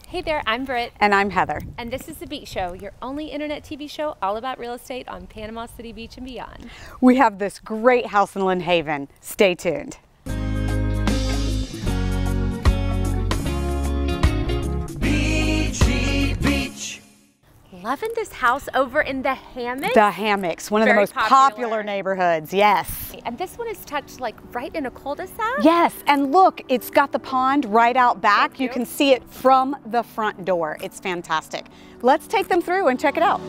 Hey there, I'm Britt. And I'm Heather. And this is The Beach Show, your only internet TV show all about real estate on Panama City Beach and beyond. We have this great house in Lynn Haven. Stay tuned. Beachy Beach. Loving this house over in the Hammocks. The Hammocks, one of the Very most popular neighborhoods, yes. And this one is tucked like right in a cul-de-sac? Yes, and look, it's got the pond right out back. Thank You you. can see it from the front door. It's fantastic. Let's take them through and check it out.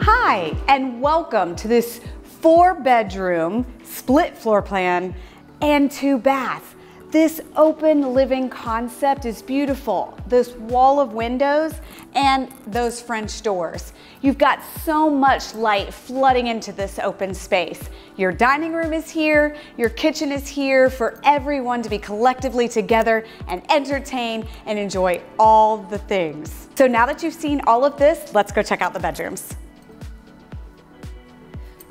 Hi, and welcome to this 4-bedroom split floor plan and 2-bath. This open living concept is beautiful. This wall of windows and those French doors. You've got so much light flooding into this open space. Your dining room is here, your kitchen is here for everyone to be collectively together and entertain and enjoy all the things. So now that you've seen all of this, let's go check out the bedrooms.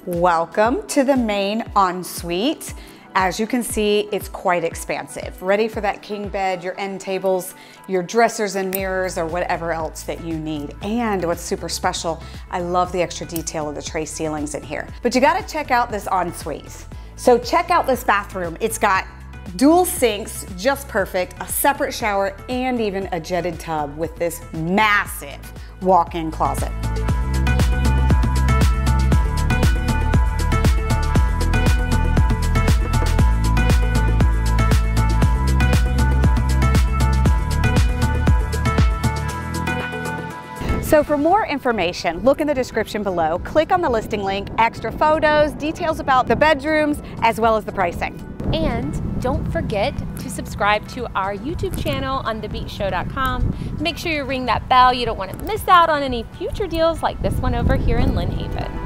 Welcome to the main ensuite. As you can see, it's quite expansive. Ready for that king bed, your end tables, your dressers and mirrors, or whatever else that you need. And what's super special, I love the extra detail of the tray ceilings in here. But you gotta check out this ensuite. So check out this bathroom. It's got dual sinks, just perfect, a separate shower, and even a jetted tub with this massive walk-in closet. So for more information, look in the description below, click on the listing link, extra photos, details about the bedrooms, as well as the pricing. And don't forget to subscribe to our YouTube channel on thebeachshow.com. Make sure you ring that bell. You don't want to miss out on any future deals like this one over here in Lynn Haven.